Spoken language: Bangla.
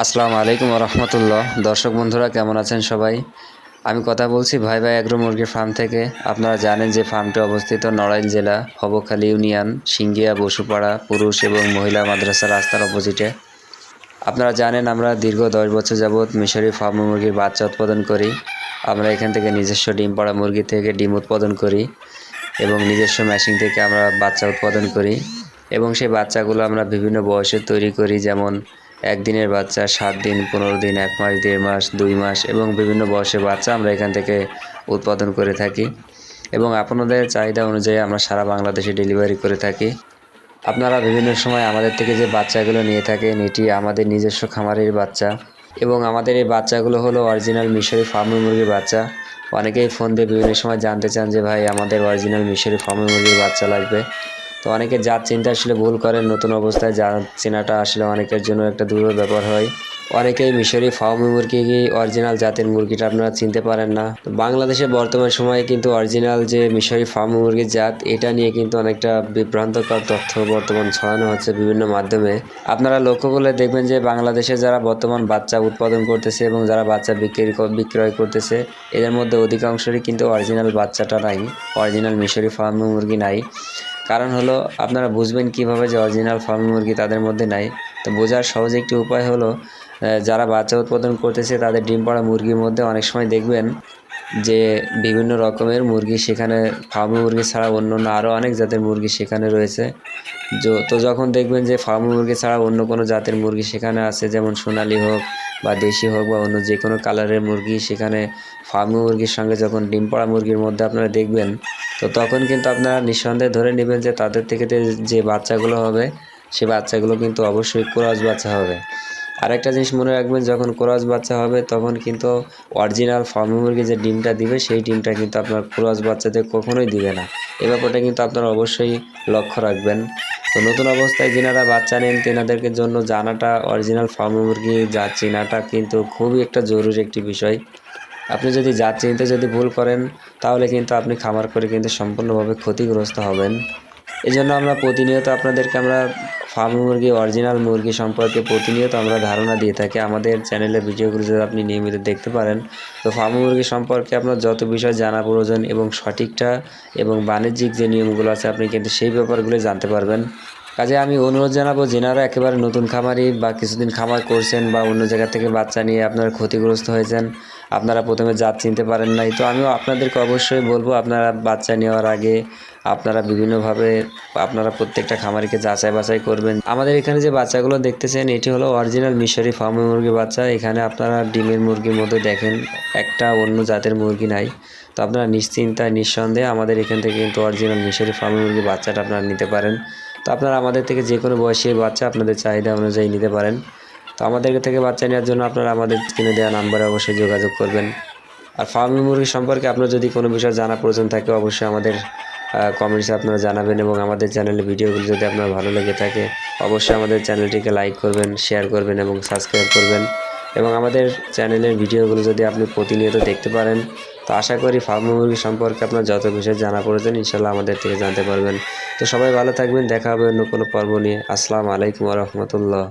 আসসালামু আলাইকুম রহমতুল্লাহ। দর্শক বন্ধুরা কেমন আছেন সবাই? আমি কথা বলছি ভাই ভাই অ্যাগ্রো মুরগির ফার্ম থেকে। আপনারা জানেন যে ফার্মটি অবস্থিত নড়াইল জেলা হবখালী ইউনিয়ন সিঙ্গিয়া বসুপাড়া পুরুষ এবং মহিলা মাদ্রাসা রাস্তার অপোজিটে। আপনারা জানেন আমরা দীর্ঘ 10 বছর যাবৎ মিশরি ফার্ম মুরগির বাচ্চা উৎপাদন করি। আমরা এখান থেকে নিজস্ব ডিম পাড়া মুরগি থেকে ডিম উৎপাদন করি এবং নিজস্ব মেশিন থেকে আমরা বাচ্চা উৎপাদন করি এবং সেই বাচ্চাগুলো আমরা বিভিন্ন বয়সে তৈরি করি, যেমন একদিনের বাচ্চা, 7 দিন, 15 দিন, 1 মাস, 1.5 মাস, 2 মাস এবং বিভিন্ন বয়সের বাচ্চা আমরা এখান থেকে উৎপাদন করে থাকি এবং আপনাদের চাহিদা অনুযায়ী আমরা সারা বাংলাদেশে ডেলিভারি করে থাকি। আপনারা বিভিন্ন সময় আমাদের থেকে যে বাচ্চাগুলো নিয়ে থাকেন এটি আমাদের নিজস্ব খামারের বাচ্চা এবং আমাদের এই বাচ্চাগুলো হলো অরিজিনাল মিশরি ফার্মি মুরগির বাচ্চা। অনেকেই ফোন দিয়ে বিভিন্ন সময় জানতে চান যে ভাই আমাদের অরিজিনাল মিশরি ফার্মি মুরগির বাচ্চা লাগবে। তো অনেকে জাত চিনতে আসলে ভুল করেন। নতুন অবস্থায় জাত চেনাটা আসলে অনেকের জন্য একটা দূরের ব্যাপার হয়। অনেকেই মিশরি ফার্মি মুরগি অরিজিনাল জাতের মুরগিটা আপনারা চিনতে পারেন না। তো বাংলাদেশে বর্তমান সময়ে কিন্তু অরিজিনাল যে মিশরি ফার্মি মুরগির জাত এটা নিয়ে কিন্তু অনেকটা বিভ্রান্তকর তথ্য বর্তমান ছড়ানো হচ্ছে বিভিন্ন মাধ্যমে। আপনারা লক্ষ্য করলে দেখবেন যে বাংলাদেশে যারা বর্তমান বাচ্চা উৎপাদন করতেছে এবং যারা বাচ্চা বিক্রয় করতেছে এদের মধ্যে অধিকাংশেরই কিন্তু অরিজিনাল বাচ্চাটা নাই, অরিজিনাল মিশরি ফার্মি মুরগি নাই। কারণ হলো আপনারা বুঝবেন কিভাবে যে অরিজিনাল ফার্মি মুরগি তাদের মধ্যে নাই। তো বোঝার সহজ একটি উপায় হলো যারা বাচ্চা উৎপাদন করতেছে তাদের ডিম পাড়া মুরগির মধ্যে অনেক সময় দেখবেন যে বিভিন্ন রকমের মুরগি সেখানে, ফার্মি মুরগি ছাড়া অন্য আরও অনেক জাতের মুরগি সেখানে রয়েছে। তো যখন দেখবেন যে ফার্মি মুরগি ছাড়া অন্য কোনো জাতের মুরগি সেখানে আছে, যেমন সোনালি হোক বা দেশি হোক বা অন্য যে কোনো কালারের মুরগি সেখানে ফার্মি মুরগির সঙ্গে যখন ডিম পাড়া মুরগির মধ্যে আপনারা দেখবেন, তো তখন কিন্তু আপনারা নিঃসন্দেহে ধরে নেবেন যে তাদের থেকে যে বাচ্চাগুলো হবে সে বাচ্চাগুলো কিন্তু অবশ্যই ক্রস বাচ্চা হবে। আরেকটা জিনিস মনে রাখবেন, যখন ক্রস বাচ্চা হবে তখন কিন্তু অরিজিনাল ফার্মি মুরগি যে ডিমটা দিবে সেই ডিমটা কিন্তু আপনার ক্রস বাচ্চাদের কখনোই দিবে না। এ ব্যাপারটা কিন্তু আপনারা অবশ্যই লক্ষ্য রাখবেন। তো নতুন অবস্থায় যিনারা বাচ্চা নেন তেনাদেরকে জন্য জানাটা, অরিজিনাল ফার্মি মুরগি জাত চেনাটা কিন্তু খুবই একটা জরুরি একটি বিষয়। আপনি যদি জাত চিনতে ভুল করেন তাহলে কিন্তু আপনি খামার করে কিন্তু সম্পূর্ণভাবে ক্ষতিগ্রস্ত হবেন। এজন্য আমরা প্রতিনিয়ত আপনাদেরকে ফার্মি মুরগি, অরিজিনাল মুরগি সম্পর্কে প্রতিনিয়ত আমরা ধারণা দিয়ে থাকি। আমাদের চ্যানেলের ভিডিওগুলো যদি আপনি নিয়মিত দেখতে পারেন, তো ফার্মি মুরগি সম্পর্কে আপনার যত বিষয় জানা প্রয়োজন এবং সঠিকটা এবং বাণিজ্যিক যে নিয়মগুলো আছে আপনি কিন্তু সেই ব্যাপারগুলো জানতে পারবেন। কাজে আমি অনুরোধ জানাবো যেনারা একেবারে নতুন খামারি বা কিছুদিন খামার করছেন বা অন্য জায়গা থেকে বাচ্চা নিয়ে আপনারা ক্ষতিগ্রস্ত হয়েছেন, আপনারা প্রথমে জাত চিনতে পারেন নাই, তো আমিও আপনাদেরকে অবশ্যই বলবো আপনারা বাচ্চা নেওয়ার আগে আপনারা বিভিন্নভাবে আপনারা প্রত্যেকটা খামারিকে যাচাই বাছাই করবেন। আমাদের এখানে যে বাচ্চাগুলো দেখতেছেন এটি হলো অরিজিনাল মিশরি ফার্মি মুরগির বাচ্চা। এখানে আপনারা ডিমের মুরগির মধ্যে দেখেন একটা অন্য জাতের মুরগি নাই। তো আপনারা নিশ্চিন্তায় নিঃসন্দেহে আমাদের এখান থেকে কিন্তু অরিজিনাল মিশরি ফার্মি মুরগির বাচ্চাটা আপনারা নিতে পারেন। তো আপনারা আমাদের থেকে যে কোনো বয়সের বাচ্চা আপনাদের চাহিদা অনুযায়ী নিতে পারেন। তো আমাদের থেকে বাচ্চা নেওয়ার জন্য আপনারা আমাদের স্ক্রিনে দেওয়া নাম্বারে অবশ্যই যোগাযোগ করবেন। আর ফার্মি মুরগি সম্পর্কে আপনার যদি কোনো বিষয় জানা প্রয়োজন থাকে অবশ্যই আমাদের কমেন্টসে আপনারা জানাবেন এবং আমাদের চ্যানেলের ভিডিওগুলো যদি আপনার ভালো লেগে থাকে অবশ্যই আমাদের চ্যানেলটিকে লাইক করবেন, শেয়ার করবেন এবং সাবস্ক্রাইব করবেন। এবং আমাদের চ্যানেলের ভিডিওগুলো যদি আপনি প্রতিনিয়ত দেখতে পারেন তো আশা করি ফার্মি মুরগি সম্পর্কে আপনার যত বিষয় জানা প্রয়োজন ইনশাল্লাহ আমাদের থেকে জানতে পারবেন। তো সবাই ভালো থাকবেন, দেখা হবে অন্য কোনো পর্ব নিয়ে। আসসালামু আলাইকুম ওয়া রাহমাতুল্লাহ।